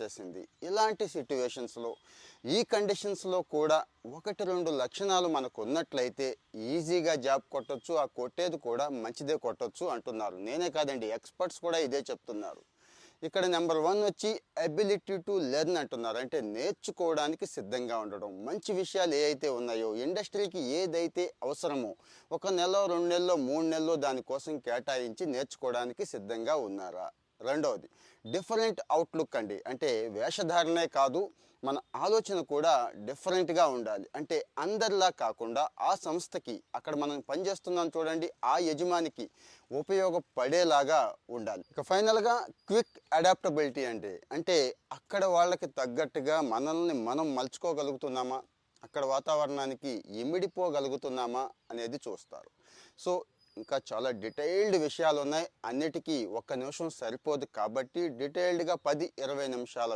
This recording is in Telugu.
చేసింది. ఇలాంటి సిట్యుయేషన్స్లో ఈ కండిషన్స్లో కూడా 1-2 లక్షణాలు మనకు ఉన్నట్లయితే ఈజీగా జాబ్ కొట్టొచ్చు. ఆ కొట్టేది కూడా మంచిదే కొట్టొచ్చు అంటున్నారు. నేనే కాదండి, ఎక్స్పర్ట్స్ కూడా ఇదే చెప్తున్నారు. ఇక్కడ నెంబర్ 1 వచ్చి ఎబిలిటీ టు లెర్న్ అంటున్నారు. అంటే నేర్చుకోవడానికి సిద్ధంగా ఉండడం. మంచి విషయాలు ఏవైతే ఉన్నాయో, ఇండస్ట్రీకి ఏదైతే అవసరమో 1 నెల 2 నెలలో 3 నెలలో దానికోసం కేటాయించి నేర్చుకోవడానికి సిద్ధంగా ఉన్నారా? రెండవది డిఫరెంట్ అవుట్లుక్ అండి. అంటే వేషధారణే కాదు, మన ఆలోచన కూడా డిఫరెంట్గా ఉండాలి. అంటే అందరిలా కాకుండా ఆ సంస్థకి, అక్కడ మనం పనిచేస్తున్నాం చూడండి, ఆ యజమానికి ఉపయోగపడేలాగా ఉండాలి. ఇక ఫైనల్గా క్విక్ అడాప్టబిలిటీ అండి. అంటే అక్కడ వాళ్ళకి తగ్గట్టుగా మనల్ని మనం మలుచుకోగలుగుతున్నామా, అక్కడ వాతావరణానికి ఇమిడిపోగలుగుతున్నామా అనేది చూస్తారు. సో ఇంకా చాలా డీటెయిల్డ్ విషయాలు ఉన్నాయి. అన్నిటికీ 1 నిమిషం సరిపోదు కాబట్టి డీటెయిల్డ్గా 10-20 నిమిషాల